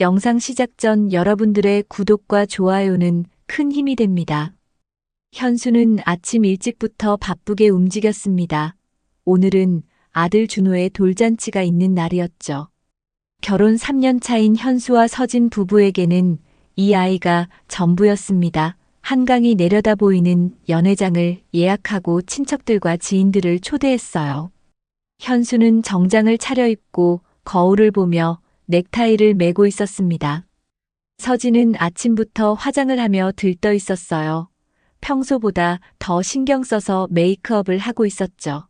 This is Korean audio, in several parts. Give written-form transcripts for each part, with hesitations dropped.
영상 시작 전 여러분들의 구독과 좋아요는 큰 힘이 됩니다. 현수는 아침 일찍부터 바쁘게 움직였습니다. 오늘은 아들 준호의 돌잔치가 있는 날이었죠. 결혼 3년 차인 현수와 서진 부부에게는 이 아이가 전부였습니다. 한강이 내려다 보이는 연회장을 예약하고 친척들과 지인들을 초대했어요. 현수는 정장을 차려입고 거울을 보며 넥타이를 매고 있었습니다. 서진은 아침부터 화장을 하며 들떠 있었어요. 평소보다 더 신경 써서 메이크업을 하고 있었죠.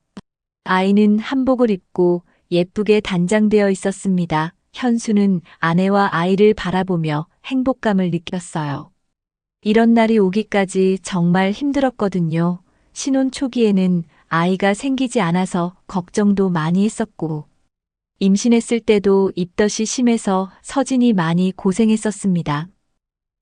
아이는 한복을 입고 예쁘게 단장되어 있었습니다. 현수는 아내와 아이를 바라보며 행복감을 느꼈어요. 이런 날이 오기까지 정말 힘들었거든요. 신혼 초기에는 아이가 생기지 않아서 걱정도 많이 했었고, 임신했을 때도 입덧이 심해서 서진이 많이 고생했었습니다.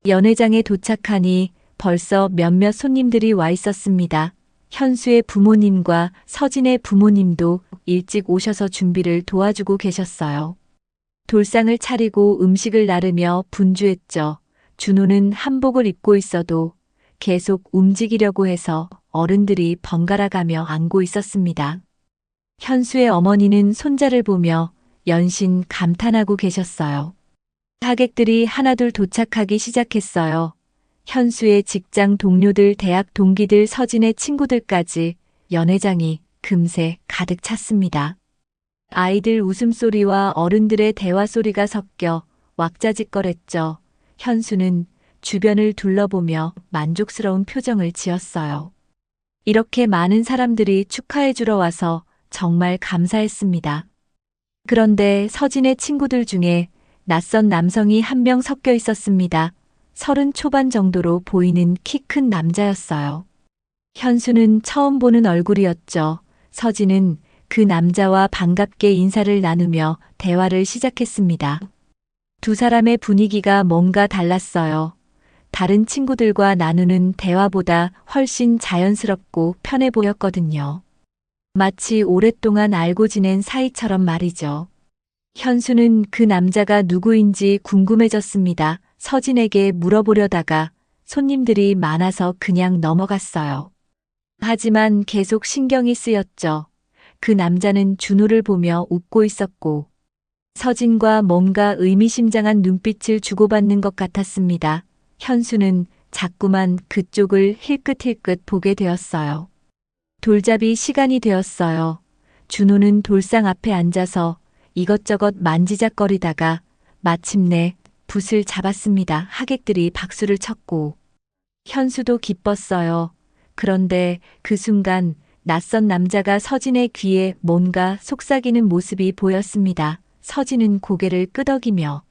연회장에 도착하니 벌써 몇몇 손님들이 와 있었습니다. 현수의 부모님과 서진의 부모님도 일찍 오셔서 준비를 도와주고 계셨어요. 돌상을 차리고 음식을 나르며 분주했죠. 준호는 한복을 입고 있어도 계속 움직이려고 해서 어른들이 번갈아 가며 안고 있었습니다. 현수의 어머니는 손자를 보며 연신 감탄하고 계셨어요. 하객들이 하나둘 도착하기 시작했어요. 현수의 직장 동료들, 대학 동기들, 서진의 친구들까지 연회장이 금세 가득 찼습니다. 아이들 웃음소리와 어른들의 대화 소리가 섞여 왁자지껄했죠. 현수는 주변을 둘러보며 만족스러운 표정을 지었어요. 이렇게 많은 사람들이 축하해주러 와서 정말 감사했습니다. 그런데 서진의 친구들 중에 낯선 남성이 한 명 섞여 있었습니다. 30 초반 정도로 보이는 키 큰 남자였어요. 현수는 처음 보는 얼굴이었죠. 서진은 그 남자와 반갑게 인사를 나누며 대화를 시작했습니다. 두 사람의 분위기가 뭔가 달랐어요. 다른 친구들과 나누는 대화보다 훨씬 자연스럽고 편해 보였거든요. 마치 오랫동안 알고 지낸 사이처럼 말이죠. 현수는 그 남자가 누구인지 궁금해졌습니다. 서진에게 물어보려다가 손님들이 많아서 그냥 넘어갔어요. 하지만 계속 신경이 쓰였죠. 그 남자는 준호를 보며 웃고 있었고, 서진과 뭔가 의미심장한 눈빛을 주고받는 것 같았습니다. 현수는 자꾸만 그쪽을 힐끗힐끗 보게 되었어요. 돌잡이 시간이 되었어요. 준호는 돌상 앞에 앉아서 이것저것 만지작거리다가 마침내 붓을 잡았습니다. 하객들이 박수를 쳤고 현수도 기뻤어요. 그런데 그 순간 낯선 남자가 서진의 귀에 뭔가 속삭이는 모습이 보였습니다. 서진은 고개를 끄덕이며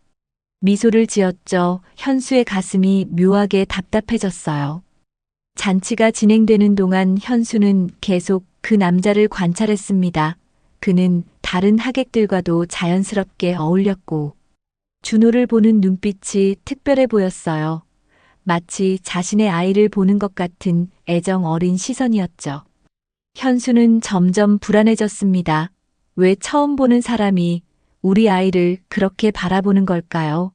미소를 지었죠. 현수의 가슴이 묘하게 답답해졌어요. 잔치가 진행되는 동안 현수는 계속 그 남자를 관찰했습니다. 그는 다른 하객들과도 자연스럽게 어울렸고 준호를 보는 눈빛이 특별해 보였어요. 마치 자신의 아이를 보는 것 같은 애정 어린 시선이었죠. 현수는 점점 불안해졌습니다. 왜 처음 보는 사람이 우리 아이를 그렇게 바라보는 걸까요?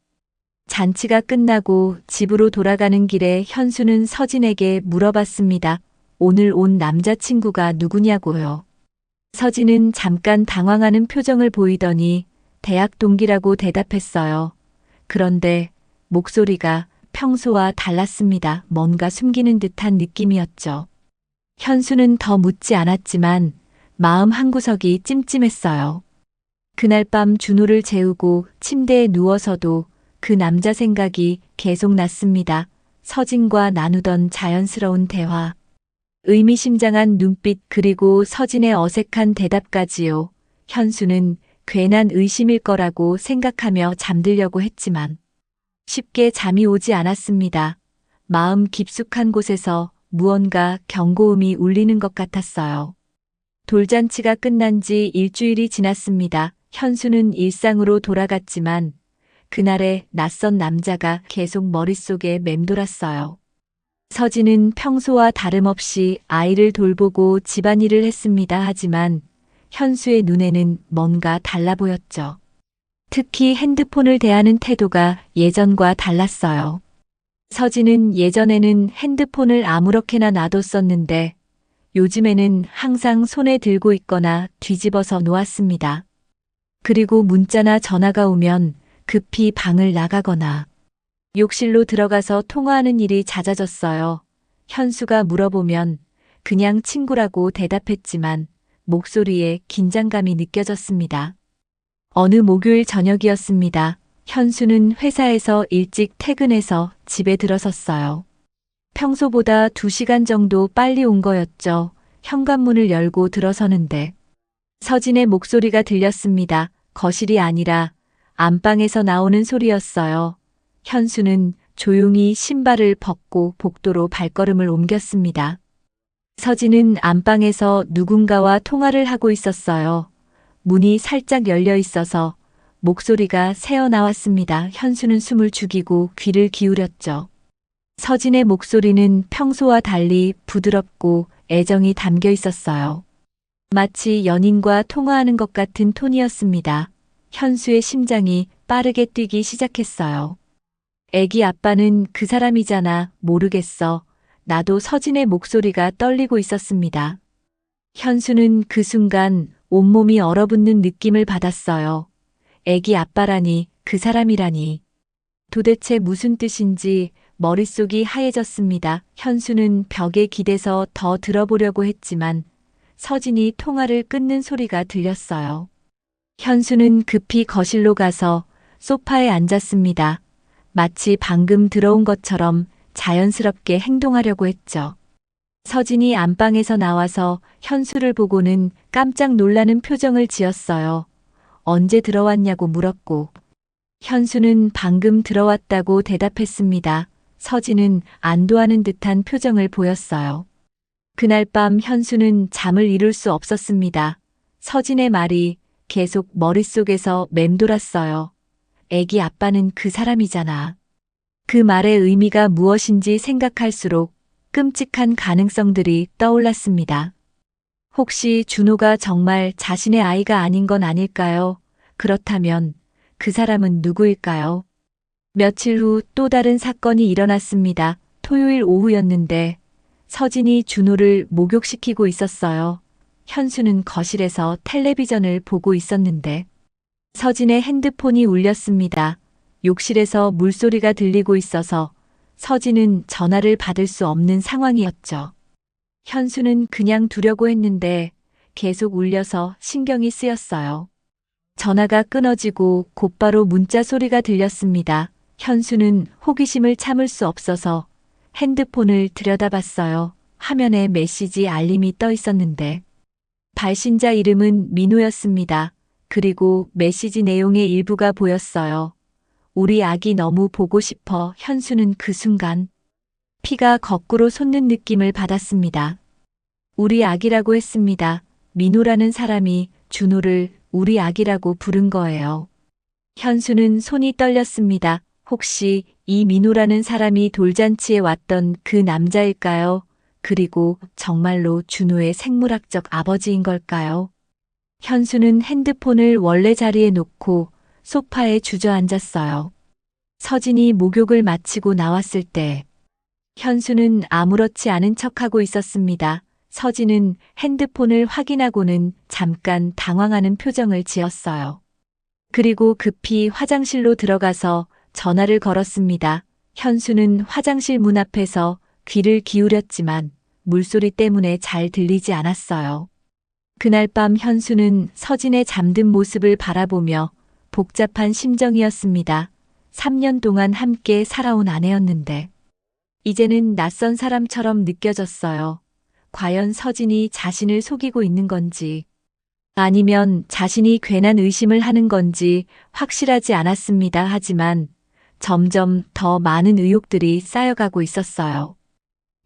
잔치가 끝나고 집으로 돌아가는 길에 현수는 서진에게 물어봤습니다. 오늘 온 남자친구가 누구냐고요. 서진은 잠깐 당황하는 표정을 보이더니 대학 동기라고 대답했어요. 그런데 목소리가 평소와 달랐습니다. 뭔가 숨기는 듯한 느낌이었죠. 현수는 더 묻지 않았지만 마음 한구석이 찜찜했어요. 그날 밤 준호를 재우고 침대에 누워서도 그 남자 생각이 계속 났습니다. 서진과 나누던 자연스러운 대화, 의미심장한 눈빛 그리고 서진의 어색한 대답까지요. 현수는 괜한 의심일 거라고 생각하며 잠들려고 했지만 쉽게 잠이 오지 않았습니다. 마음 깊숙한 곳에서 무언가 경고음이 울리는 것 같았어요. 돌잔치가 끝난 지 일주일이 지났습니다. 현수는 일상으로 돌아갔지만 그날의 낯선 남자가 계속 머릿속에 맴돌았어요. 서진은 평소와 다름없이 아이를 돌보고 집안일을 했습니다. 하지만 현수의 눈에는 뭔가 달라 보였죠. 특히 핸드폰을 대하는 태도가 예전과 달랐어요. 서진은 예전에는 핸드폰을 아무렇게나 놔뒀었는데 요즘에는 항상 손에 들고 있거나 뒤집어서 놓았습니다. 그리고 문자나 전화가 오면 급히 방을 나가거나 욕실로 들어가서 통화하는 일이 잦아졌어요. 현수가 물어보면 그냥 친구라고 대답했지만 목소리에 긴장감이 느껴졌습니다. 어느 목요일 저녁이었습니다. 현수는 회사에서 일찍 퇴근해서 집에 들어섰어요. 평소보다 2시간 정도 빨리 온 거였죠. 현관문을 열고 들어서는데 서진의 목소리가 들렸습니다. 거실이 아니라 안방에서 나오는 소리였어요. 현수는 조용히 신발을 벗고 복도로 발걸음을 옮겼습니다. 서진은 안방에서 누군가와 통화를 하고 있었어요. 문이 살짝 열려 있어서 목소리가 새어 나왔습니다. 현수는 숨을 죽이고 귀를 기울였죠. 서진의 목소리는 평소와 달리 부드럽고 애정이 담겨 있었어요. 마치 연인과 통화하는 것 같은 톤이었습니다. 현수의 심장이 빠르게 뛰기 시작했어요. 애기 아빠는 그 사람이잖아. 모르겠어. 나도 서진의 목소리가 떨리고 있었습니다. 현수는 그 순간 온몸이 얼어붙는 느낌을 받았어요. 애기 아빠라니, 그 사람이라니. 도대체 무슨 뜻인지 머릿속이 하얘졌습니다. 현수는 벽에 기대서 더 들어보려고 했지만 서진이 통화를 끊는 소리가 들렸어요. 현수는 급히 거실로 가서 소파에 앉았습니다. 마치 방금 들어온 것처럼 자연스럽게 행동하려고 했죠. 서진이 안방에서 나와서 현수를 보고는 깜짝 놀라는 표정을 지었어요. 언제 들어왔냐고 물었고 현수는 방금 들어왔다고 대답했습니다. 서진은 안도하는 듯한 표정을 보였어요. 그날 밤 현수는 잠을 이룰 수 없었습니다. 서진의 말이 계속 머릿속에서 맴돌았어요. 애기 아빠는 그 사람이잖아. 그 말의 의미가 무엇인지 생각할수록 끔찍한 가능성들이 떠올랐습니다. 혹시 준호가 정말 자신의 아이가 아닌 건 아닐까요? 그렇다면 그 사람은 누구일까요? 며칠 후 또 다른 사건이 일어났습니다. 토요일 오후였는데 서진이 준호를 목욕시키고 있었어요. 현수는 거실에서 텔레비전을 보고 있었는데 서진의 핸드폰이 울렸습니다. 욕실에서 물소리가 들리고 있어서 서진은 전화를 받을 수 없는 상황이었죠. 현수는 그냥 두려고 했는데 계속 울려서 신경이 쓰였어요. 전화가 끊어지고 곧바로 문자 소리가 들렸습니다. 현수는 호기심을 참을 수 없어서 핸드폰을 들여다봤어요. 화면에 메시지 알림이 떠 있었는데 발신자 이름은 민호였습니다. 그리고 메시지 내용의 일부가 보였어요. 우리 아기 너무 보고 싶어. 현수는 그 순간 피가 거꾸로 솟는 느낌을 받았습니다. 우리 아기라고 했습니다. 민호라는 사람이 준호를 우리 아기라고 부른 거예요. 현수는 손이 떨렸습니다. 혹시 이 민호라는 사람이 돌잔치에 왔던 그 남자일까요? 그리고 정말로 준호의 생물학적 아버지인 걸까요? 현수는 핸드폰을 원래 자리에 놓고 소파에 주저앉았어요. 서진이 목욕을 마치고 나왔을 때 현수는 아무렇지 않은 척하고 있었습니다. 서진은 핸드폰을 확인하고는 잠깐 당황하는 표정을 지었어요. 그리고 급히 화장실로 들어가서 전화를 걸었습니다. 현수는 화장실 문 앞에서 귀를 기울였지만 물소리 때문에 잘 들리지 않았어요. 그날 밤 현수는 서진의 잠든 모습을 바라보며 복잡한 심정이었습니다. 3년 동안 함께 살아온 아내였는데 이제는 낯선 사람처럼 느껴졌어요. 과연 서진이 자신을 속이고 있는 건지 아니면 자신이 괜한 의심을 하는 건지 확실하지 않았습니다. 하지만 점점 더 많은 의혹들이 쌓여가고 있었어요.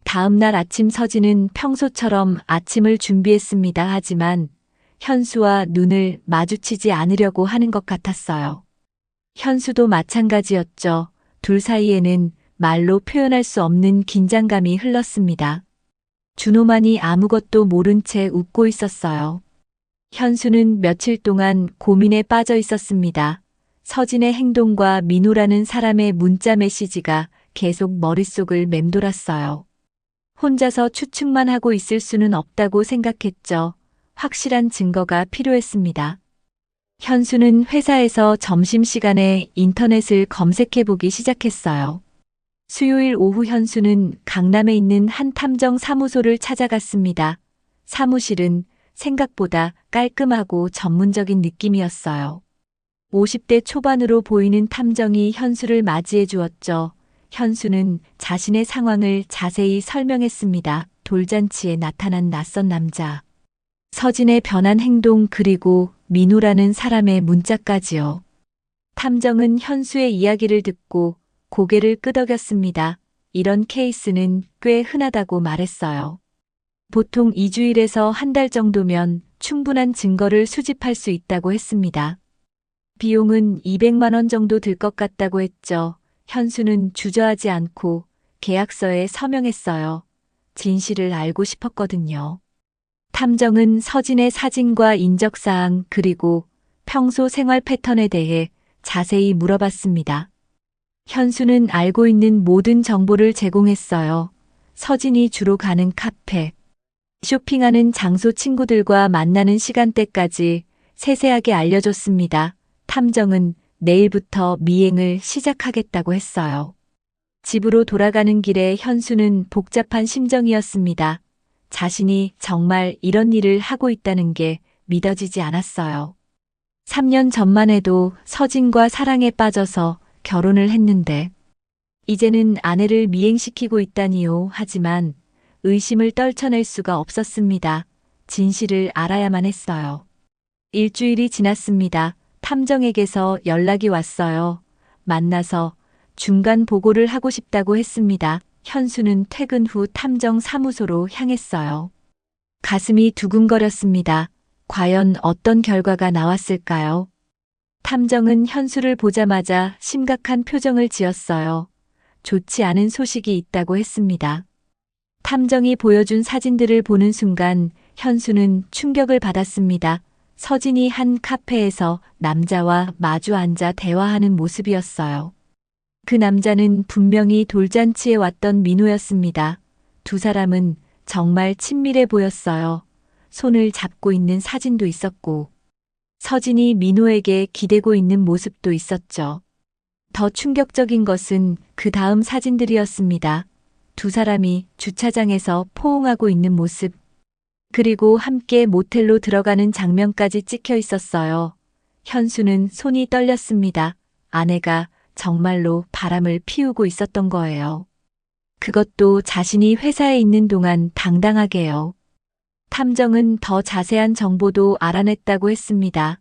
다음 날 아침 서진은 평소처럼 아침을 준비했습니다. 하지만 현수와 눈을 마주치지 않으려고 하는 것 같았어요. 현수도 마찬가지였죠. 둘 사이에는 말로 표현할 수 없는 긴장감이 흘렀습니다. 준호만이 아무것도 모른 채 웃고 있었어요. 현수는 며칠 동안 고민에 빠져 있었습니다. 서진의 행동과 민호라는 사람의 문자 메시지가 계속 머릿속을 맴돌았어요. 혼자서 추측만 하고 있을 수는 없다고 생각했죠. 확실한 증거가 필요했습니다. 현수는 회사에서 점심시간에 인터넷을 검색해보기 시작했어요. 수요일 오후 현수는 강남에 있는 한 탐정 사무소를 찾아갔습니다. 사무실은 생각보다 깔끔하고 전문적인 느낌이었어요. 50대 초반으로 보이는 탐정이 현수를 맞이해 주었죠. 현수는 자신의 상황을 자세히 설명했습니다. 돌잔치에 나타난 낯선 남자, 서진의 변한 행동 그리고 민호라는 사람의 문자까지요. 탐정은 현수의 이야기를 듣고 고개를 끄덕였습니다. 이런 케이스는 꽤 흔하다고 말했어요. 보통 2주일에서 한 달 정도면 충분한 증거를 수집할 수 있다고 했습니다. 비용은 200만 원 정도 들 것 같다고 했죠. 현수는 주저하지 않고 계약서에 서명했어요. 진실을 알고 싶었거든요. 탐정은 서진의 사진과 인적사항 그리고 평소 생활 패턴에 대해 자세히 물어봤습니다. 현수는 알고 있는 모든 정보를 제공했어요. 서진이 주로 가는 카페, 쇼핑하는 장소 친구들과 만나는 시간대까지 세세하게 알려줬습니다. 탐정은 내일부터 미행을 시작하겠다고 했어요. 집으로 돌아가는 길에 현수는 복잡한 심정이었습니다. 자신이 정말 이런 일을 하고 있다는 게 믿어지지 않았어요. 3년 전만 해도 서진과 사랑에 빠져서 결혼을 했는데 이제는 아내를 미행시키고 있다니요. 하지만 의심을 떨쳐낼 수가 없었습니다. 진실을 알아야만 했어요. 일주일이 지났습니다. 탐정에게서 연락이 왔어요. 만나서 중간 보고를 하고 싶다고 했습니다. 현수는 퇴근 후 탐정 사무소로 향했어요. 가슴이 두근거렸습니다. 과연 어떤 결과가 나왔을까요? 탐정은 현수를 보자마자 심각한 표정을 지었어요. 좋지 않은 소식이 있다고 했습니다. 탐정이 보여준 사진들을 보는 순간 현수는 충격을 받았습니다. 서진이 한 카페에서 남자와 마주 앉아 대화하는 모습이었어요. 그 남자는 분명히 돌잔치에 왔던 민호였습니다. 두 사람은 정말 친밀해 보였어요. 손을 잡고 있는 사진도 있었고, 서진이 민호에게 기대고 있는 모습도 있었죠. 더 충격적인 것은 그 다음 사진들이었습니다. 두 사람이 주차장에서 포옹하고 있는 모습, 그리고 함께 모텔로 들어가는 장면까지 찍혀 있었어요. 현수는 손이 떨렸습니다. 아내가 정말로 바람을 피우고 있었던 거예요. 그것도 자신이 회사에 있는 동안 당당하게요. 탐정은 더 자세한 정보도 알아냈다고 했습니다.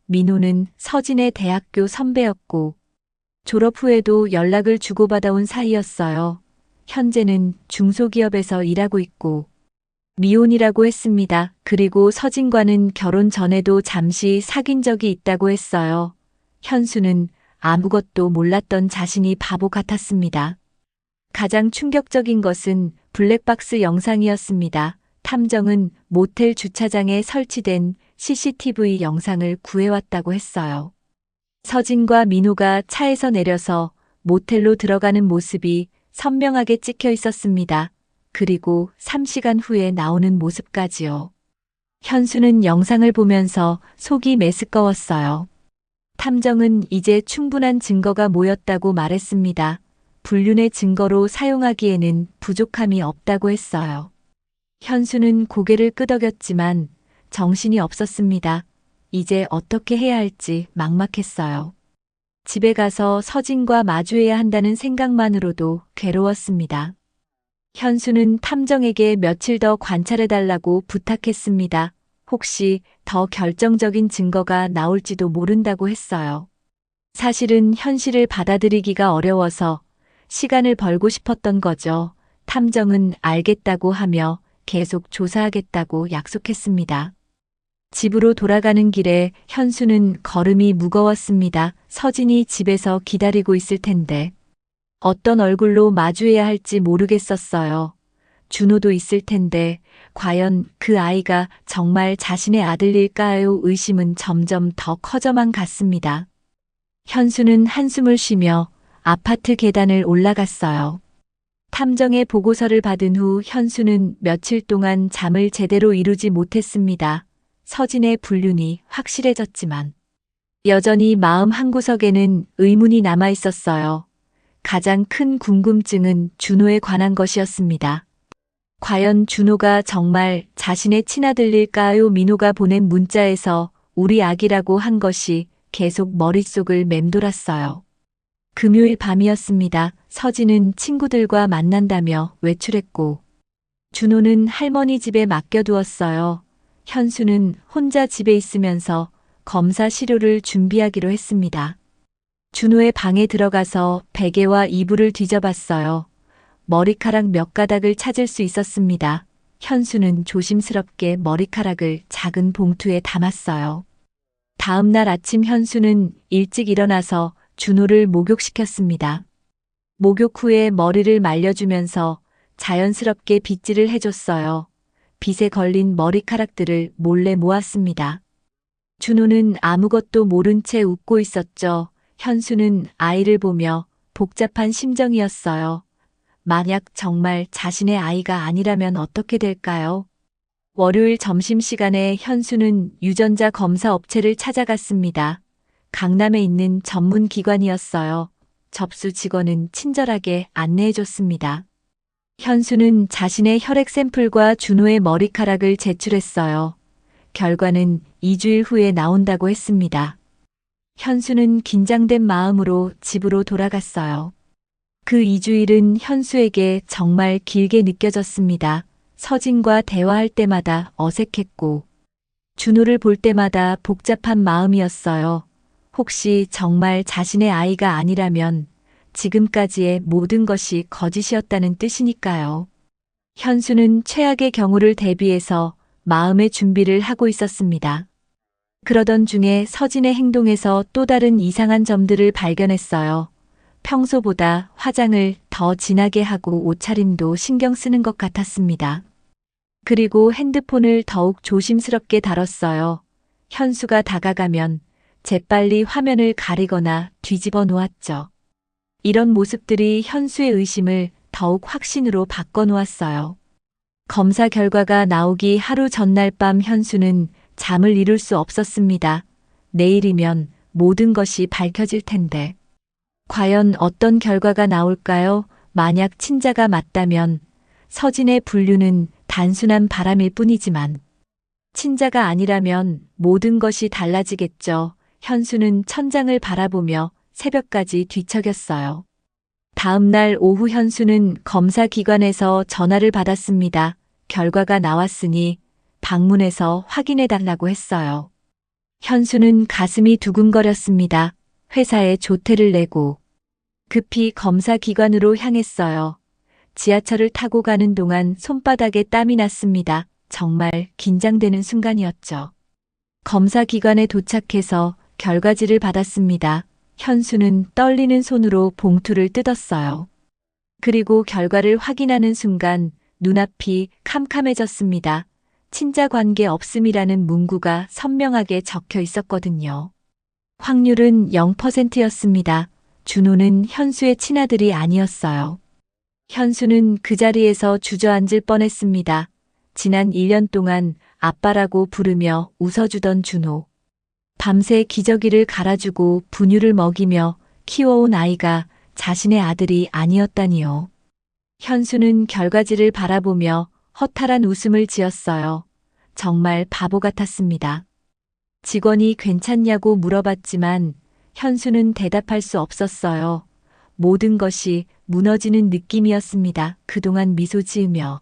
민호는 서진의 대학교 선배였고 졸업 후에도 연락을 주고받아온 사이였어요. 현재는 중소기업에서 일하고 있고 미혼이라고 했습니다. 그리고 서진과는 결혼 전에도 잠시 사귄 적이 있다고 했어요. 현수는 아무것도 몰랐던 자신이 바보 같았습니다. 가장 충격적인 것은 블랙박스 영상이었습니다. 탐정은 모텔 주차장에 설치된 CCTV 영상을 구해왔다고 했어요. 서진과 민호가 차에서 내려서 모텔로 들어가는 모습이 선명하게 찍혀 있었습니다. 그리고 3시간 후에 나오는 모습까지요. 현수는 영상을 보면서 속이 메스꺼웠어요. 탐정은 이제 충분한 증거가 모였다고 말했습니다. 불륜의 증거로 사용하기에는 부족함이 없다고 했어요. 현수는 고개를 끄덕였지만 정신이 없었습니다. 이제 어떻게 해야 할지 막막했어요. 집에 가서 서진과 마주해야 한다는 생각만으로도 괴로웠습니다. 현수는 탐정에게 며칠 더 관찰해달라고 부탁했습니다. 혹시 더 결정적인 증거가 나올지도 모른다고 했어요. 사실은 현실을 받아들이기가 어려워서 시간을 벌고 싶었던 거죠. 탐정은 알겠다고 하며 계속 조사하겠다고 약속했습니다. 집으로 돌아가는 길에 현수는 걸음이 무거웠습니다. 서진이 집에서 기다리고 있을 텐데 어떤 얼굴로 마주해야 할지 모르겠었어요. 준호도 있을 텐데 과연 그 아이가 정말 자신의 아들일까요? 의심은 점점 더 커져만 갔습니다. 현수는 한숨을 쉬며 아파트 계단을 올라갔어요. 탐정의 보고서를 받은 후 현수는 며칠 동안 잠을 제대로 이루지 못했습니다. 서진의 불륜이 확실해졌지만 여전히 마음 한구석에는 의문이 남아 있었어요. 가장 큰 궁금증은 준호에 관한 것이었습니다. 과연 준호가 정말 자신의 친아들일까요? 민호가 보낸 문자에서 우리 아기라고 한 것이 계속 머릿속을 맴돌았어요. 금요일 밤이었습니다. 서진은 친구들과 만난다며 외출했고 준호는 할머니 집에 맡겨두었어요. 현수는 혼자 집에 있으면서 검사 시료를 준비하기로 했습니다. 준호의 방에 들어가서 베개와 이불을 뒤져봤어요. 머리카락 몇 가닥을 찾을 수 있었습니다. 현수는 조심스럽게 머리카락을 작은 봉투에 담았어요. 다음 날 아침 현수는 일찍 일어나서 준호를 목욕시켰습니다. 목욕 후에 머리를 말려주면서 자연스럽게 빗질을 해줬어요. 빗에 걸린 머리카락들을 몰래 모았습니다. 준호는 아무것도 모른 채 웃고 있었죠. 현수는 아이를 보며 복잡한 심정이었어요. 만약 정말 자신의 아이가 아니라면 어떻게 될까요? 월요일 점심시간에 현수는 유전자 검사 업체를 찾아갔습니다. 강남에 있는 전문 기관이었어요. 접수 직원은 친절하게 안내해줬습니다. 현수는 자신의 혈액 샘플과 준호의 머리카락을 제출했어요. 결과는 2주일 후에 나온다고 했습니다. 현수는 긴장된 마음으로 집으로 돌아갔어요. 그 2주일은 현수에게 정말 길게 느껴졌습니다. 서진과 대화할 때마다 어색했고 준호를 볼 때마다 복잡한 마음이었어요. 혹시 정말 자신의 아이가 아니라면 지금까지의 모든 것이 거짓이었다는 뜻이니까요. 현수는 최악의 경우를 대비해서 마음의 준비를 하고 있었습니다. 그러던 중에 서진의 행동에서 또 다른 이상한 점들을 발견했어요. 평소보다 화장을 더 진하게 하고 옷차림도 신경 쓰는 것 같았습니다. 그리고 핸드폰을 더욱 조심스럽게 다뤘어요. 현수가 다가가면 재빨리 화면을 가리거나 뒤집어 놓았죠. 이런 모습들이 현수의 의심을 더욱 확신으로 바꿔놓았어요. 검사 결과가 나오기 하루 전날 밤 현수는 잠을 이룰 수 없었습니다. 내일이면 모든 것이 밝혀질 텐데. 과연 어떤 결과가 나올까요? 만약 친자가 맞다면 서진의 불륜은 단순한 바람일 뿐이지만 친자가 아니라면 모든 것이 달라지겠죠. 현수는 천장을 바라보며 새벽까지 뒤척였어요. 다음 날 오후 현수는 검사기관에서 전화를 받았습니다. 결과가 나왔으니 방문해서 확인해 달라고 했어요. 현수는 가슴이 두근거렸습니다. 회사에 조퇴를 내고 급히 검사기관으로 향했어요. 지하철을 타고 가는 동안 손바닥에 땀이 났습니다. 정말 긴장되는 순간이었죠. 검사기관에 도착해서 결과지를 받았습니다. 현수는 떨리는 손으로 봉투를 뜯었어요. 그리고 결과를 확인하는 순간 눈앞이 캄캄해졌습니다. 친자 관계 없음이라는 문구가 선명하게 적혀 있었거든요. 확률은 0%였습니다. 준호는 현수의 친아들이 아니었어요. 현수는 그 자리에서 주저앉을 뻔했습니다. 지난 1년 동안 아빠라고 부르며 웃어주던 준호. 밤새 기저귀를 갈아주고 분유를 먹이며 키워온 아이가 자신의 아들이 아니었다니요. 현수는 결과지를 바라보며 허탈한 웃음을 지었어요. 정말 바보 같았습니다. 직원이 괜찮냐고 물어봤지만 현수는 대답할 수 없었어요. 모든 것이 무너지는 느낌이었습니다. 그동안 미소 지으며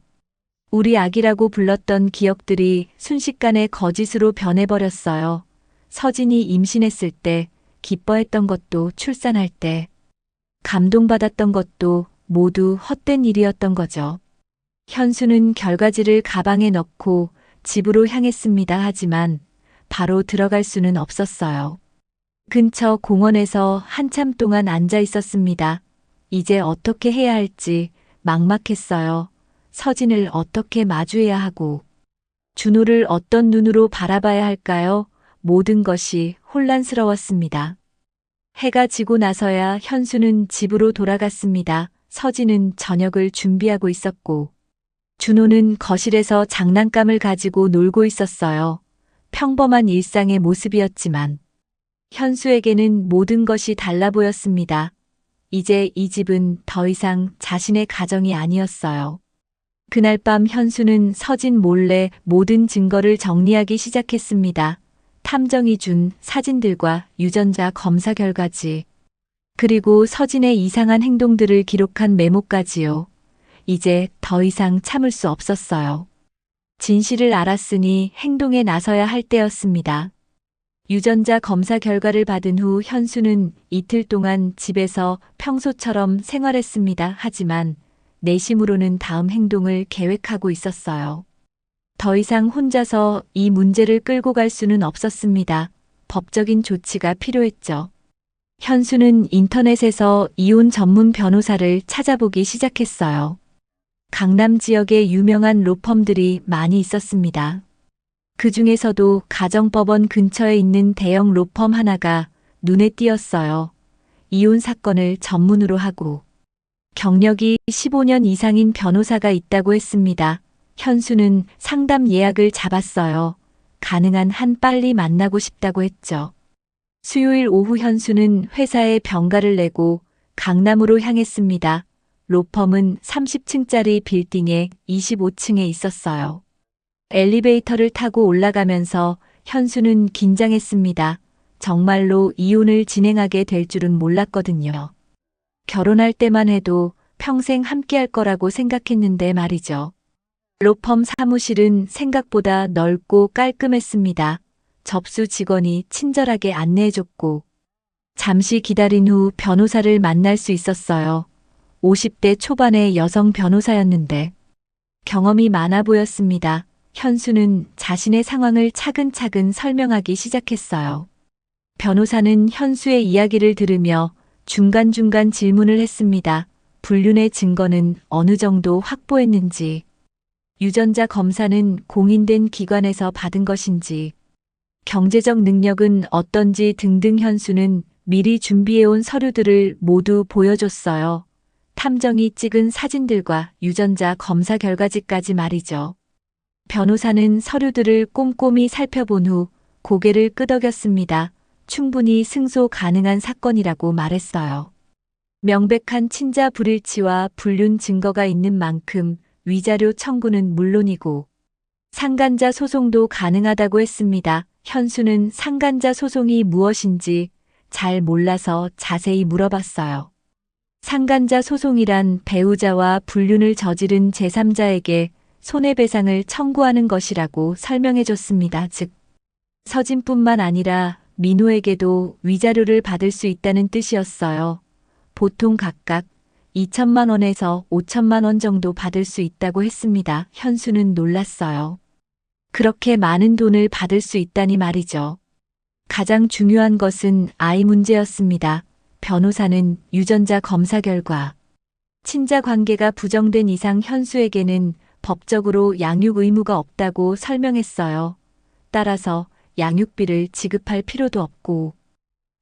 우리 아기라고 불렀던 기억들이 순식간에 거짓으로 변해버렸어요. 서진이 임신했을 때, 기뻐했던 것도 출산할 때, 감동받았던 것도 모두 헛된 일이었던 거죠. 현수는 결과지를 가방에 넣고 집으로 향했습니다. 하지만 바로 들어갈 수는 없었어요. 근처 공원에서 한참 동안 앉아 있었습니다. 이제 어떻게 해야 할지 막막했어요. 서진을 어떻게 마주해야 하고 준호를 어떤 눈으로 바라봐야 할까요? 모든 것이 혼란스러웠습니다. 해가 지고 나서야 현수는 집으로 돌아갔습니다. 서진은 저녁을 준비하고 있었고, 준호는 거실에서 장난감을 가지고 놀고 있었어요. 평범한 일상의 모습이었지만, 현수에게는 모든 것이 달라 보였습니다. 이제 이 집은 더 이상 자신의 가정이 아니었어요. 그날 밤 현수는 서진 몰래 모든 증거를 정리하기 시작했습니다. 탐정이 준 사진들과 유전자 검사 결과지. 그리고 서진의 이상한 행동들을 기록한 메모까지요. 이제 더 이상 참을 수 없었어요. 진실을 알았으니 행동에 나서야 할 때였습니다. 유전자 검사 결과를 받은 후 현수는 이틀 동안 집에서 평소처럼 생활했습니다. 하지만 내심으로는 다음 행동을 계획하고 있었어요. 더 이상 혼자서 이 문제를 끌고 갈 수는 없었습니다. 법적인 조치가 필요했죠. 현수는 인터넷에서 이혼 전문 변호사를 찾아보기 시작했어요. 강남 지역에 유명한 로펌들이 많이 있었습니다. 그 중에서도 가정법원 근처에 있는 대형 로펌 하나가 눈에 띄었어요. 이혼 사건을 전문으로 하고 경력이 15년 이상인 변호사가 있다고 했습니다. 현수는 상담 예약을 잡았어요. 가능한 한 빨리 만나고 싶다고 했죠. 수요일 오후 현수는 회사에 병가를 내고 강남으로 향했습니다. 로펌은 30층짜리 빌딩의 25층에 있었어요. 엘리베이터를 타고 올라가면서 현수는 긴장했습니다. 정말로 이혼을 진행하게 될 줄은 몰랐거든요. 결혼할 때만 해도 평생 함께할 거라고 생각했는데 말이죠. 로펌 사무실은 생각보다 넓고 깔끔했습니다. 접수 직원이 친절하게 안내해줬고, 잠시 기다린 후 변호사를 만날 수 있었어요. 50대 초반의 여성 변호사였는데 경험이 많아 보였습니다. 현수는 자신의 상황을 차근차근 설명하기 시작했어요. 변호사는 현수의 이야기를 들으며 중간중간 질문을 했습니다. 불륜의 증거는 어느 정도 확보했는지, 유전자 검사는 공인된 기관에서 받은 것인지, 경제적 능력은 어떤지 등등. 현수는 미리 준비해온 서류들을 모두 보여줬어요. 탐정이 찍은 사진들과 유전자 검사 결과지까지 말이죠. 변호사는 서류들을 꼼꼼히 살펴본 후 고개를 끄덕였습니다. 충분히 승소 가능한 사건이라고 말했어요. 명백한 친자 불일치와 불륜 증거가 있는 만큼 위자료 청구는 물론이고 상간자 소송도 가능하다고 했습니다. 현수는 상간자 소송이 무엇인지 잘 몰라서 자세히 물어봤어요. 상간자 소송이란 배우자와 불륜을 저지른 제3자에게 손해배상을 청구하는 것이라고 설명해줬습니다. 즉, 서진뿐만 아니라 민호에게도 위자료를 받을 수 있다는 뜻이었어요. 보통 각각 2천만 원에서 5천만 원 정도 받을 수 있다고 했습니다. 현수는 놀랐어요. 그렇게 많은 돈을 받을 수 있다니 말이죠. 가장 중요한 것은 아이 문제였습니다. 변호사는 유전자 검사 결과 친자 관계가 부정된 이상 현수에게는 법적으로 양육 의무가 없다고 설명했어요. 따라서 양육비를 지급할 필요도 없고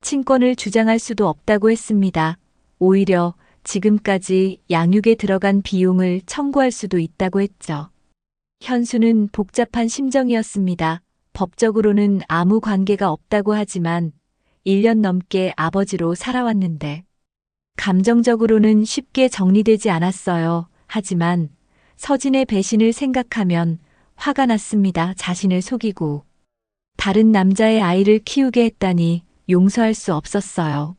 친권을 주장할 수도 없다고 했습니다. 오히려 지금까지 양육에 들어간 비용을 청구할 수도 있다고 했죠. 현수는 복잡한 심정이었습니다. 법적으로는 아무 관계가 없다고 하지만 1년 넘게 아버지로 살아왔는데 감정적으로는 쉽게 정리되지 않았어요. 하지만 서진의 배신을 생각하면 화가 났습니다. 자신을 속이고 다른 남자의 아이를 키우게 했다니 용서할 수 없었어요.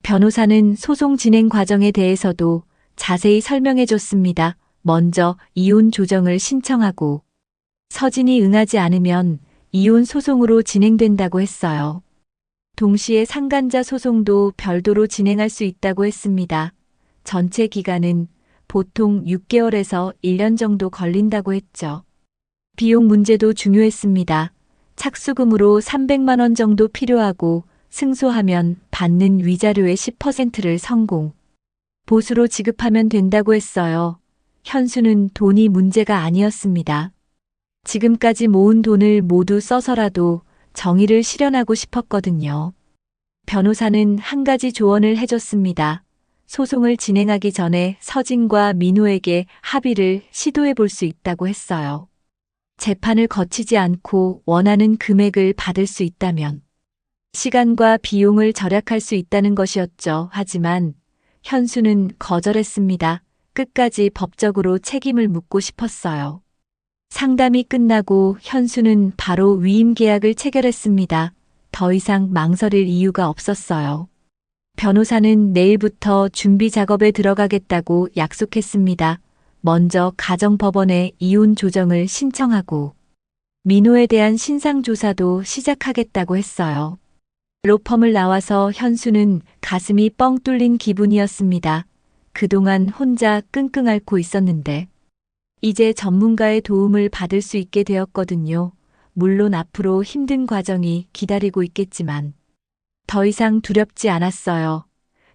변호사는 소송 진행 과정에 대해서도 자세히 설명해 줬습니다. 먼저 이혼 조정을 신청하고 서진이 응하지 않으면 이혼 소송으로 진행된다고 했어요. 동시에 상간자 소송도 별도로 진행할 수 있다고 했습니다. 전체 기간은 보통 6개월에서 1년 정도 걸린다고 했죠. 비용 문제도 중요했습니다. 착수금으로 300만 원 정도 필요하고 승소하면 받는 위자료의 10%를 성공, 보수로 지급하면 된다고 했어요. 현수는 돈이 문제가 아니었습니다. 지금까지 모은 돈을 모두 써서라도 정의를 실현하고 싶었거든요. 변호사는 한 가지 조언을 해줬습니다. 소송을 진행하기 전에 서진과 민호에게 합의를 시도해 볼 수 있다고 했어요. 재판을 거치지 않고 원하는 금액을 받을 수 있다면 시간과 비용을 절약할 수 있다는 것이었죠. 하지만 현수는 거절했습니다. 끝까지 법적으로 책임을 묻고 싶었어요. 상담이 끝나고 현수는 바로 위임 계약을 체결했습니다. 더 이상 망설일 이유가 없었어요. 변호사는 내일부터 준비 작업에 들어가겠다고 약속했습니다. 먼저 가정법원에 이혼 조정을 신청하고 민호에 대한 신상조사도 시작하겠다고 했어요. 로펌을 나와서 현수는 가슴이 뻥 뚫린 기분이었습니다. 그동안 혼자 끙끙 앓고 있었는데 이제 전문가의 도움을 받을 수 있게 되었거든요. 물론 앞으로 힘든 과정이 기다리고 있겠지만 더 이상 두렵지 않았어요.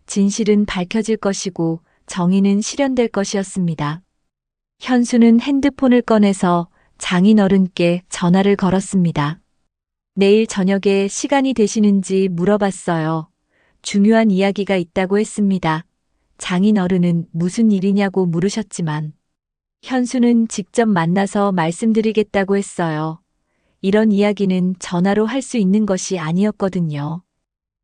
진실은 밝혀질 것이고 정의는 실현될 것이었습니다. 현수는 핸드폰을 꺼내서 장인어른께 전화를 걸었습니다. 내일 저녁에 시간이 되시는지 물어봤어요. 중요한 이야기가 있다고 했습니다. 장인어른은 무슨 일이냐고 물으셨지만 현수는 직접 만나서 말씀드리겠다고 했어요. 이런 이야기는 전화로 할 수 있는 것이 아니었거든요.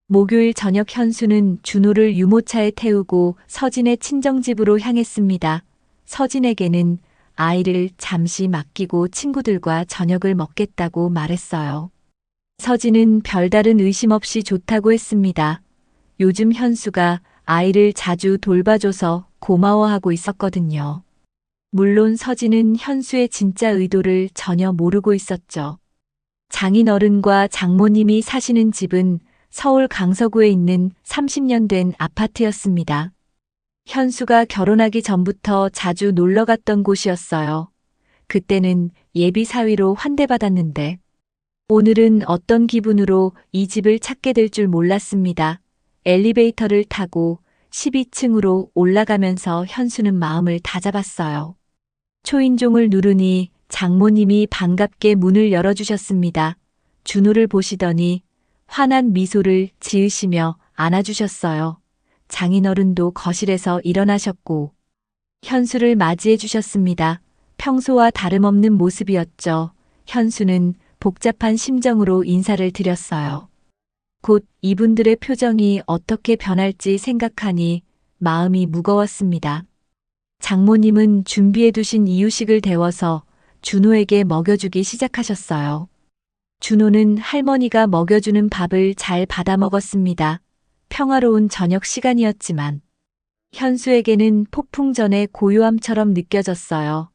목요일 저녁 현수는 준호를 유모차에 태우고 서진의 친정집으로 향했습니다. 서진에게는 아이를 잠시 맡기고 친구들과 저녁을 먹겠다고 말했어요. 서진은 별다른 의심 없이 좋다고 했습니다. 요즘 현수가 아이를 자주 돌봐줘서 고마워하고 있었거든요. 물론 서진은 현수의 진짜 의도를 전혀 모르고 있었죠. 장인어른과 장모님이 사시는 집은 서울 강서구에 있는 30년 된 아파트였습니다. 현수가 결혼하기 전부터 자주 놀러 갔던 곳이었어요. 그때는 예비 사위로 환대받았는데 오늘은 어떤 기분으로 이 집을 찾게 될 줄 몰랐습니다. 엘리베이터를 타고 12층으로 올라가면서 현수는 마음을 다잡았어요. 초인종을 누르니 장모님이 반갑게 문을 열어주셨습니다. 준호를 보시더니 환한 미소를 지으시며 안아주셨어요. 장인어른도 거실에서 일어나셨고 현수를 맞이해 주셨습니다. 평소와 다름없는 모습이었죠. 현수는 복잡한 심정으로 인사를 드렸어요. 곧 이분들의 표정이 어떻게 변할지 생각하니 마음이 무거웠습니다. 장모님은 준비해 두신 이유식을 데워서 준호에게 먹여주기 시작하셨어요. 준호는 할머니가 먹여주는 밥을 잘 받아 먹었습니다. 평화로운 저녁 시간이었지만 현수에게는 폭풍 전의 고요함처럼 느껴졌어요.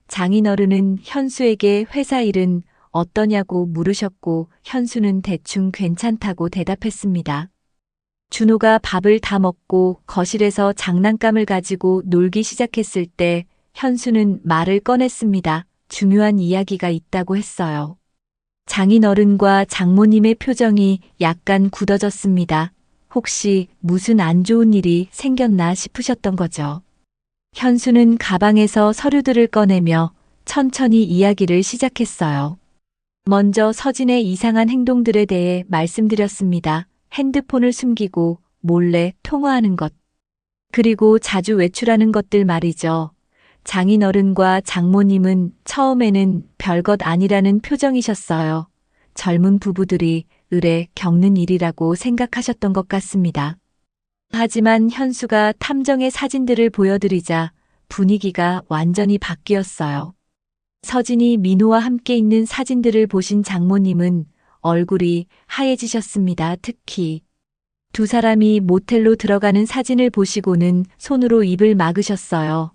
장인어른은 현수에게 회사 일은 어떠냐고 물으셨고 현수는 대충 괜찮다고 대답했습니다. 준호가 밥을 다 먹고 거실에서 장난감을 가지고 놀기 시작했을 때 현수는 말을 꺼냈습니다. 중요한 이야기가 있다고 했어요. 장인어른과 장모님의 표정이 약간 굳어졌습니다. 혹시 무슨 안 좋은 일이 생겼나 싶으셨던 거죠. 현수는 가방에서 서류들을 꺼내며 천천히 이야기를 시작했어요. 먼저 서진의 이상한 행동들에 대해 말씀드렸습니다. 핸드폰을 숨기고 몰래 통화하는 것. 그리고 자주 외출하는 것들 말이죠. 장인어른과 장모님은 처음에는 별것 아니라는 표정이셨어요. 젊은 부부들이 의례 겪는 일이라고 생각하셨던 것 같습니다. 하지만 현수가 탐정의 사진들을 보여드리자 분위기가 완전히 바뀌었어요. 서진이 민호와 함께 있는 사진들을 보신 장모님은 얼굴이 하얘지셨습니다. 특히 두 사람이 모텔로 들어가는 사진을 보시고는 손으로 입을 막으셨어요.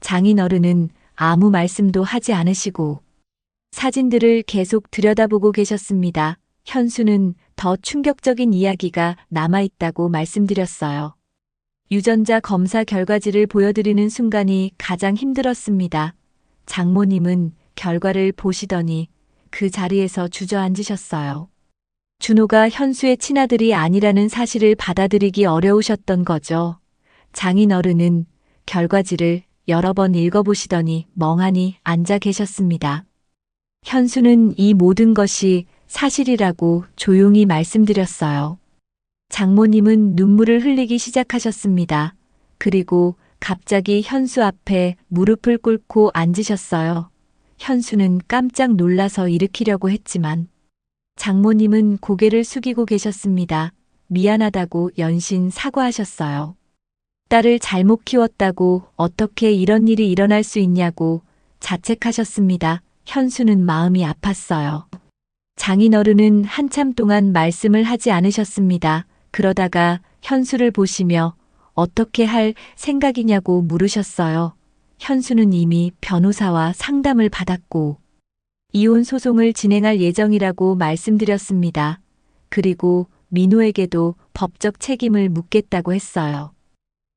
장인어른은 아무 말씀도 하지 않으시고 사진들을 계속 들여다보고 계셨습니다. 현수는 더 충격적인 이야기가 남아있다고 말씀드렸어요. 유전자 검사 결과지를 보여드리는 순간이 가장 힘들었습니다. 장모님은 결과를 보시더니 그 자리에서 주저앉으셨어요. 준호가 현수의 친아들이 아니라는 사실을 받아들이기 어려우셨던 거죠. 장인어른은 결과지를 여러 번 읽어보시더니 멍하니 앉아 계셨습니다. 현수는 이 모든 것이 사실이라고 조용히 말씀드렸어요. 장모님은 눈물을 흘리기 시작하셨습니다. 그리고 갑자기 현수 앞에 무릎을 꿇고 앉으셨어요. 현수는 깜짝 놀라서 일으키려고 했지만 장모님은 고개를 숙이고 계셨습니다. 미안하다고 연신 사과하셨어요. 딸을 잘못 키웠다고 어떻게 이런 일이 일어날 수 있냐고 자책하셨습니다. 현수는 마음이 아팠어요. 장인어른은 한참 동안 말씀을 하지 않으셨습니다. 그러다가 현수를 보시며 어떻게 할 생각이냐고 물으셨어요. 현수는 이미 변호사와 상담을 받았고 이혼 소송을 진행할 예정이라고 말씀드렸습니다. 그리고 민호에게도 법적 책임을 묻겠다고 했어요.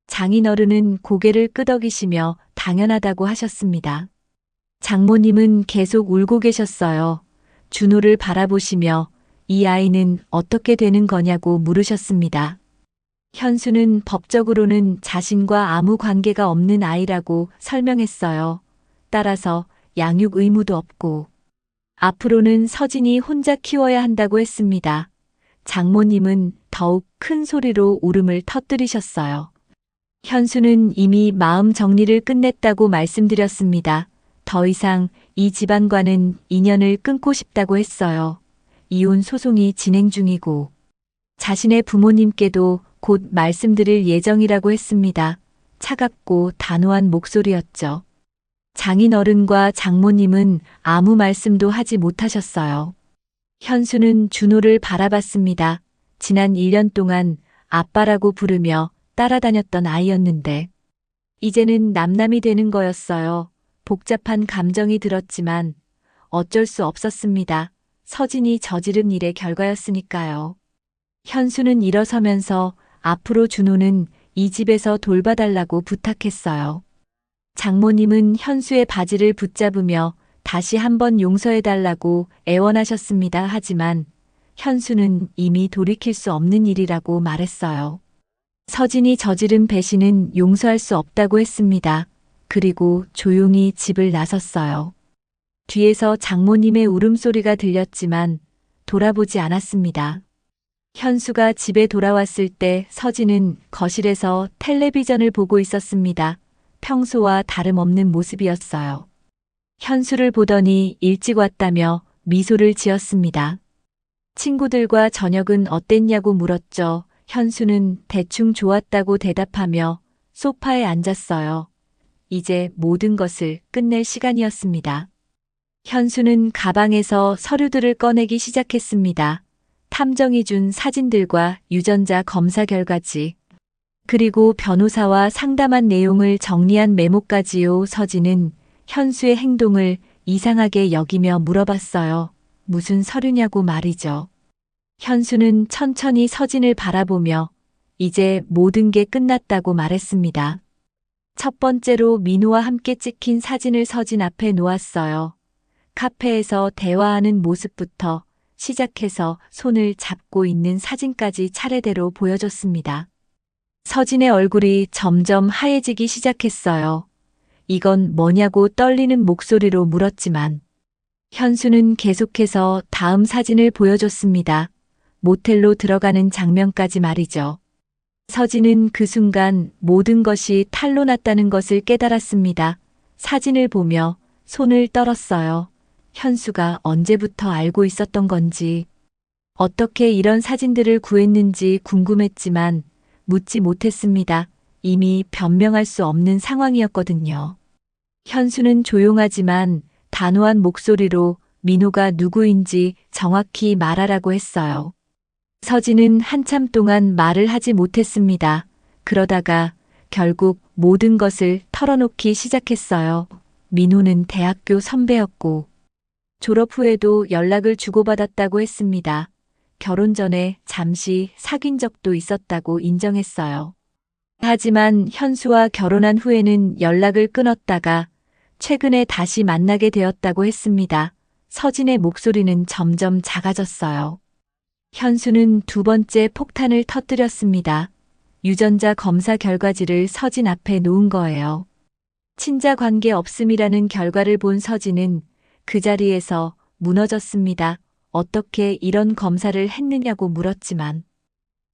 장인어른은 고개를 끄덕이시며 당연하다고 하셨습니다. 장모님은 계속 울고 계셨어요. 준호를 바라보시며 이 아이는 어떻게 되는 거냐고 물으셨습니다. 현수는 법적으로는 자신과 아무 관계가 없는 아이라고 설명했어요. 따라서 양육 의무도 없고 앞으로는 서진이 혼자 키워야 한다고 했습니다. 장모님은 더욱 큰 소리로 울음을 터뜨리셨어요. 현수는 이미 마음 정리를 끝냈다고 말씀드렸습니다. 더 이상 이 집안과는 인연을 끊고 싶다고 했어요. 이혼 소송이 진행 중이고 자신의 부모님께도 곧 말씀드릴 예정이라고 했습니다. 차갑고 단호한 목소리였죠. 장인어른과 장모님은 아무 말씀도 하지 못하셨어요. 현수는 준호를 바라봤습니다. 지난 1년 동안 아빠라고 부르며 따라다녔던 아이였는데 이제는 남남이 되는 거였어요. 복잡한 감정이 들었지만 어쩔 수 없었습니다. 서진이 저지른 일의 결과였으니까요. 현수는 일어서면서 앞으로 준호는 이 집에서 돌봐달라고 부탁했어요. 장모님은 현수의 바지를 붙잡으며 다시 한번 용서해달라고 애원하셨습니다. 하지만 현수는 이미 돌이킬 수 없는 일이라고 말했어요. 서진이 저지른 배신은 용서할 수 없다고 했습니다. 그리고 조용히 집을 나섰어요. 뒤에서 장모님의 울음소리가 들렸지만 돌아보지 않았습니다. 현수가 집에 돌아왔을 때 서진은 거실에서 텔레비전을 보고 있었습니다. 평소와 다름없는 모습이었어요. 현수를 보더니 일찍 왔다며 미소를 지었습니다. 친구들과 저녁은 어땠냐고 물었죠. 현수는 대충 좋았다고 대답하며 소파에 앉았어요. 이제 모든 것을 끝낼 시간이었습니다. 현수는 가방에서 서류들을 꺼내기 시작했습니다. 탐정이 준 사진들과 유전자 검사 결과지. 그리고 변호사와 상담한 내용을 정리한 메모까지요. 서진은 현수의 행동을 이상하게 여기며 물어봤어요. 무슨 서류냐고 말이죠. 현수는 천천히 서진을 바라보며 이제 모든 게 끝났다고 말했습니다. 첫 번째로 민호와 함께 찍힌 사진을 서진 앞에 놓았어요. 카페에서 대화하는 모습부터 시작해서 손을 잡고 있는 사진까지 차례대로 보여줬습니다. 서진의 얼굴이 점점 하얘지기 시작했어요. 이건 뭐냐고 떨리는 목소리로 물었지만 현수는 계속해서 다음 사진을 보여줬습니다. 모텔로 들어가는 장면까지 말이죠. 서진은 그 순간 모든 것이 탈로 났다는 것을 깨달았습니다. 사진을 보며 손을 떨었어요. 현수가 언제부터 알고 있었던 건지, 어떻게 이런 사진들을 구했는지 궁금했지만 묻지 못했습니다. 이미 변명할 수 없는 상황이었거든요. 현수는 조용하지만 단호한 목소리로 민호가 누구인지 정확히 말하라고 했어요. 서진은 한참 동안 말을 하지 못했습니다. 그러다가 결국 모든 것을 털어놓기 시작했어요. 민호는 대학교 선배였고 졸업 후에도 연락을 주고받았다고 했습니다. 결혼 전에 잠시 사귄 적도 있었다고 인정했어요. 하지만 현수와 결혼한 후에는 연락을 끊었다가 최근에 다시 만나게 되었다고 했습니다. 서진의 목소리는 점점 작아졌어요. 현수는 두 번째 폭탄을 터뜨렸습니다. 유전자 검사 결과지를 서진 앞에 놓은 거예요. 친자 관계 없음이라는 결과를 본 서진은 그 자리에서 무너졌습니다. 어떻게 이런 검사를 했느냐고 물었지만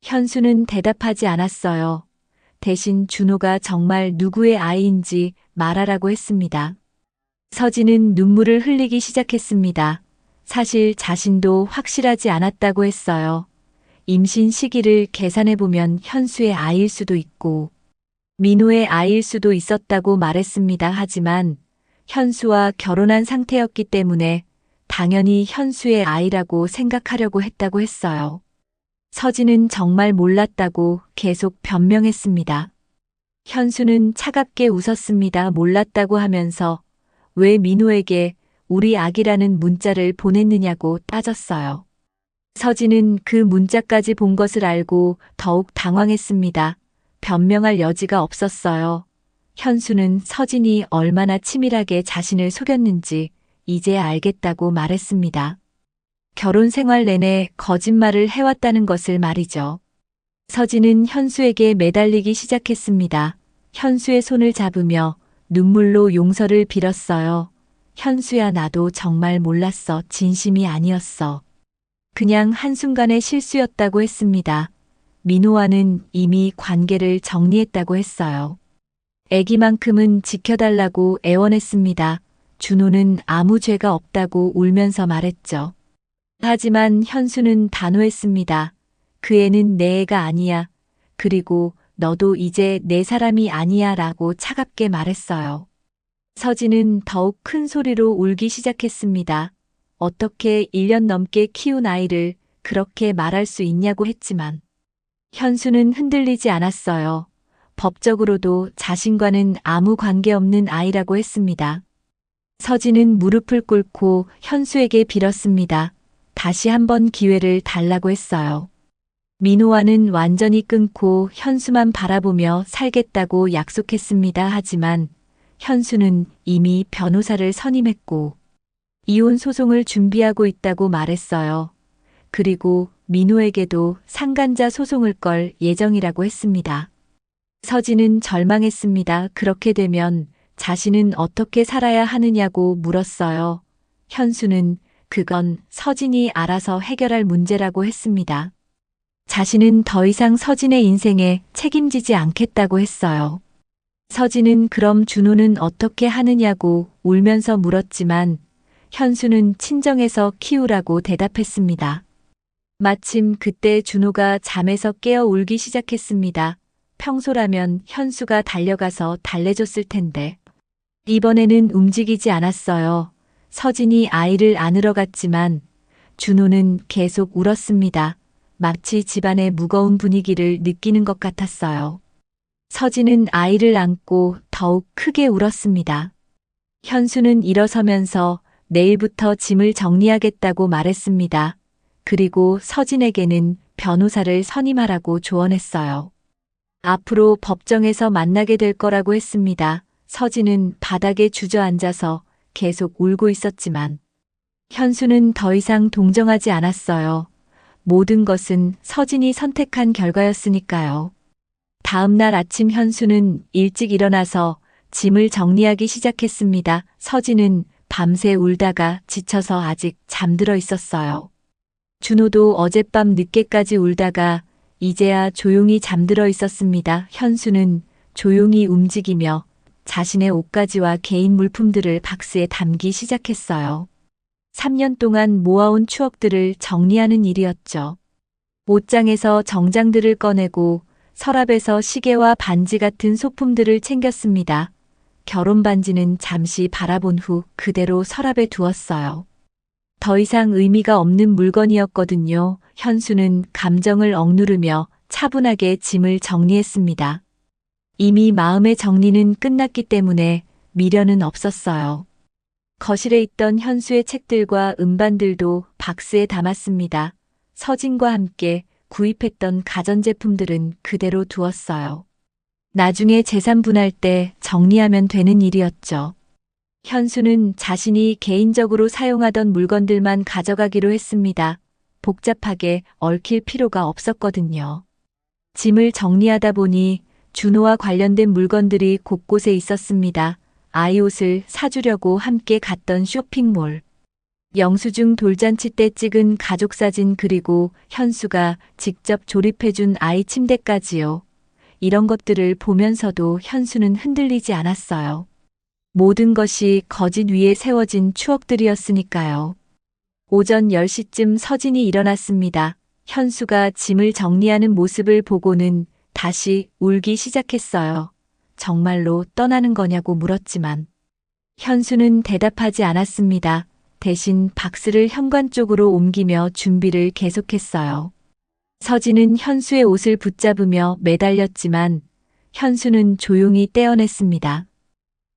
현수는 대답하지 않았어요. 대신 준호가 정말 누구의 아이인지 말하라고 했습니다. 서진은 눈물을 흘리기 시작했습니다. 사실 자신도 확실하지 않았다고 했어요. 임신 시기를 계산해보면 현수의 아이일 수도 있고 민호의 아이일 수도 있었다고 말했습니다. 하지만 현수와 결혼한 상태였기 때문에 당연히 현수의 아이라고 생각하려고 했다고 했어요. 서진은 정말 몰랐다고 계속 변명했습니다. 현수는 차갑게 웃었습니다. 몰랐다고 하면서 왜 민호에게 우리 아기라는 문자를 보냈느냐고 따졌어요. 서진은 그 문자까지 본 것을 알고 더욱 당황했습니다. 변명할 여지가 없었어요. 현수는 서진이 얼마나 치밀하게 자신을 속였는지 이제야 알겠다고 말했습니다. 결혼 생활 내내 거짓말을 해왔다는 것을 말이죠. 서진은 현수에게 매달리기 시작했습니다. 현수의 손을 잡으며 눈물로 용서를 빌었어요. 현수야, 나도 정말 몰랐어. 진심이 아니었어. 그냥 한순간의 실수였다고 했습니다. 민호와는 이미 관계를 정리했다고 했어요. 애기만큼은 지켜달라고 애원했습니다. 준호는 아무 죄가 없다고 울면서 말했죠. 하지만 현수는 단호했습니다. 그 애는 내 애가 아니야. 그리고 너도 이제 내 사람이 아니야 라고 차갑게 말했어요. 서진은 더욱 큰 소리로 울기 시작했습니다. 어떻게 1년 넘게 키운 아이를 그렇게 말할 수 있냐고 했지만 현수는 흔들리지 않았어요. 법적으로도 자신과는 아무 관계없는 아이라고 했습니다. 서진은 무릎을 꿇고 현수에게 빌었습니다. 다시 한번 기회를 달라고 했어요. 민호와는 완전히 끊고 현수만 바라보며 살겠다고 약속했습니다. 하지만 현수는 이미 변호사를 선임했고 이혼 소송을 준비하고 있다고 말했어요. 그리고 민호에게도 상간자 소송을 걸 예정이라고 했습니다. 서진은 절망했습니다. 그렇게 되면 자신은 어떻게 살아야 하느냐고 물었어요. 현수는 그건 서진이 알아서 해결할 문제라고 했습니다. 자신은 더 이상 서진의 인생에 책임지지 않겠다고 했어요. 서진은 그럼 준호는 어떻게 하느냐고 울면서 물었지만 현수는 친정에서 키우라고 대답했습니다. 마침 그때 준호가 잠에서 깨어 울기 시작했습니다. 평소라면 현수가 달려가서 달래줬을 텐데 이번에는 움직이지 않았어요. 서진이 아이를 안으러 갔지만 준호는 계속 울었습니다. 마치 집안의 무거운 분위기를 느끼는 것 같았어요. 서진은 아이를 안고 더욱 크게 울었습니다. 현수는 일어서면서 내일부터 짐을 정리하겠다고 말했습니다. 그리고 서진에게는 변호사를 선임하라고 조언했어요. 앞으로 법정에서 만나게 될 거라고 했습니다. 서진은 바닥에 주저앉아서 계속 울고 있었지만 현수는 더 이상 동정하지 않았어요. 모든 것은 서진이 선택한 결과였으니까요. 다음 날 아침 현수는 일찍 일어나서 짐을 정리하기 시작했습니다. 서진은 밤새 울다가 지쳐서 아직 잠들어 있었어요. 준호도 어젯밤 늦게까지 울다가 이제야 조용히 잠들어 있었습니다. 현수는 조용히 움직이며 자신의 옷가지와 개인 물품들을 박스에 담기 시작했어요. 3년 동안 모아온 추억들을 정리하는 일이었죠. 옷장에서 정장들을 꺼내고 서랍에서 시계와 반지 같은 소품들을 챙겼습니다. 결혼 반지는 잠시 바라본 후 그대로 서랍에 두었어요. 더 이상 의미가 없는 물건이었거든요. 현수는 감정을 억누르며 차분하게 짐을 정리했습니다. 이미 마음의 정리는 끝났기 때문에 미련은 없었어요. 거실에 있던 현수의 책들과 음반들도 박스에 담았습니다. 서진과 함께 구입했던 가전제품들은 그대로 두었어요. 나중에 재산 분할 때 정리하면 되는 일이었죠. 현수는 자신이 개인적으로 사용하던 물건들만 가져가기로 했습니다. 복잡하게 얽힐 필요가 없었거든요. 짐을 정리하다 보니 준호와 관련된 물건들이 곳곳에 있었습니다. 아이 옷을 사주려고 함께 갔던 쇼핑몰. 영수증 돌잔치 때 찍은 가족 사진 그리고 현수가 직접 조립해준 아이 침대까지요. 이런 것들을 보면서도 현수는 흔들리지 않았어요. 모든 것이 거짓 위에 세워진 추억들이었으니까요. 오전 10시쯤 서진이 일어났습니다. 현수가 짐을 정리하는 모습을 보고는 다시 울기 시작했어요. 정말로 떠나는 거냐고 물었지만 현수는 대답하지 않았습니다. 대신 박스를 현관 쪽으로 옮기며 준비를 계속했어요. 서진은 현수의 옷을 붙잡으며 매달렸지만 현수는 조용히 떼어냈습니다.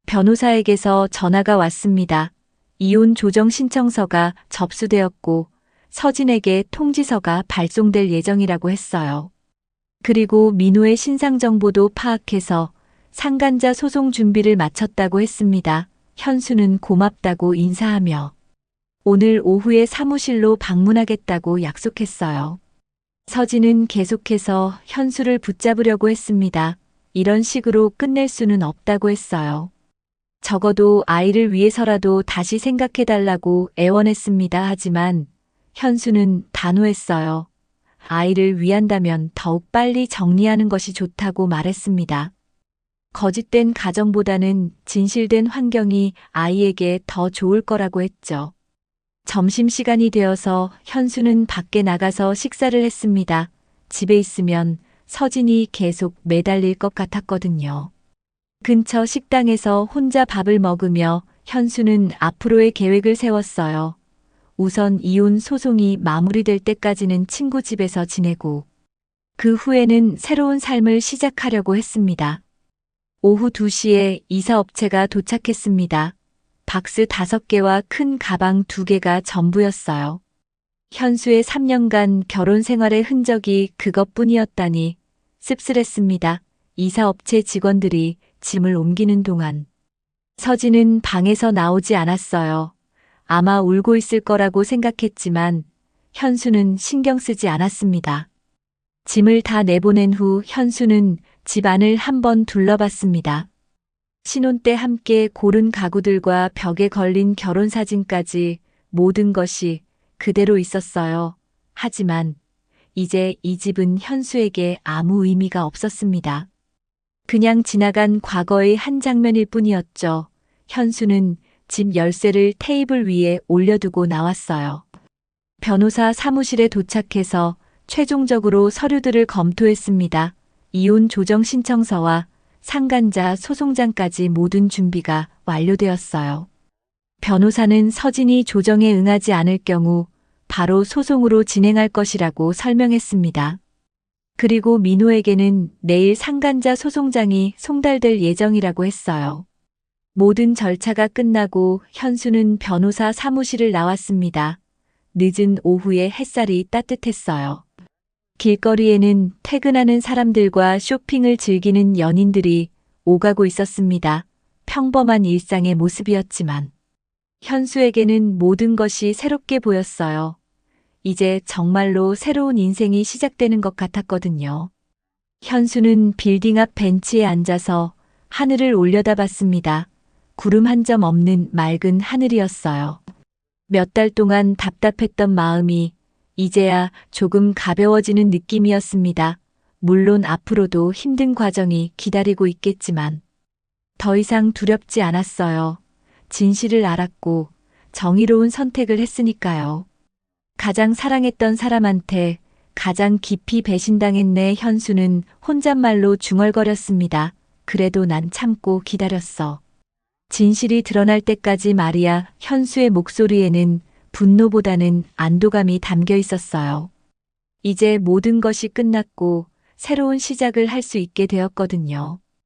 변호사에게서 전화가 왔습니다. 이혼 조정 신청서가 접수되었고 서진에게 통지서가 발송될 예정이라고 했어요. 그리고 민호의 신상 정보도 파악해서 상간자 소송 준비를 마쳤다고 했습니다. 현수는 고맙다고 인사하며 오늘 오후에 사무실로 방문하겠다고 약속했어요. 서진은 계속해서 현수를 붙잡으려고 했습니다. 이런 식으로 끝낼 수는 없다고 했어요. 적어도 아이를 위해서라도 다시 생각해달라고 애원했습니다. 하지만 현수는 단호했어요. 아이를 위한다면 더욱 빨리 정리하는 것이 좋다고 말했습니다. 거짓된 가정보다는 진실된 환경이 아이에게 더 좋을 거라고 했죠. 점심시간이 되어서 현수는 밖에 나가서 식사를 했습니다. 집에 있으면 서진이 계속 매달릴 것 같았거든요. 근처 식당에서 혼자 밥을 먹으며 현수는 앞으로의 계획을 세웠어요. 우선 이혼 소송이 마무리될 때까지는 친구 집에서 지내고 그 후에는 새로운 삶을 시작하려고 했습니다. 오후 2시에 이사업체가 도착했습니다. 박스 5개와 큰 가방 2개가 전부였어요. 현수의 3년간 결혼 생활의 흔적이 그것뿐이었다니 씁쓸했습니다. 이사업체 직원들이 짐을 옮기는 동안 서진은 방에서 나오지 않았어요. 아마 울고 있을 거라고 생각했지만 현수는 신경 쓰지 않았습니다. 짐을 다 내보낸 후 현수는 집 안을 한번 둘러봤습니다. 신혼 때 함께 고른 가구들과 벽에 걸린 결혼사진까지 모든 것이 그대로 있었어요. 하지만 이제 이 집은 현수에게 아무 의미가 없었습니다. 그냥 지나간 과거의 한 장면일 뿐이었죠. 현수는 집 열쇠를 테이블 위에 올려두고 나왔어요. 변호사 사무실에 도착해서 최종적으로 서류들을 검토했습니다. 이혼 조정 신청서와 상간자 소송장까지 모든 준비가 완료되었어요. 변호사는 서진이 조정에 응하지 않을 경우 바로 소송으로 진행할 것이라고 설명했습니다. 그리고 민호에게는 내일 상간자 소송장이 송달될 예정이라고 했어요. 모든 절차가 끝나고 현수는 변호사 사무실을 나왔습니다. 늦은 오후에 햇살이 따뜻했어요. 길거리에는 퇴근하는 사람들과 쇼핑을 즐기는 연인들이 오가고 있었습니다. 평범한 일상의 모습이었지만 현수에게는 모든 것이 새롭게 보였어요. 이제 정말로 새로운 인생이 시작되는 것 같았거든요. 현수는 빌딩 앞 벤치에 앉아서 하늘을 올려다봤습니다. 구름 한 점 없는 맑은 하늘이었어요. 몇 달 동안 답답했던 마음이 이제야 조금 가벼워지는 느낌이었습니다. 물론 앞으로도 힘든 과정이 기다리고 있겠지만 더 이상 두렵지 않았어요. 진실을 알았고 정의로운 선택을 했으니까요. 가장 사랑했던 사람한테 가장 깊이 배신당했네. 현수는 혼잣말로 중얼거렸습니다. 그래도 난 참고 기다렸어. 진실이 드러날 때까지 말이야. 현수의 목소리에는 분노보다는 안도감이 담겨 있었어요. 이제 모든 것이 끝났고 새로운 시작을 할 수 있게 되었거든요.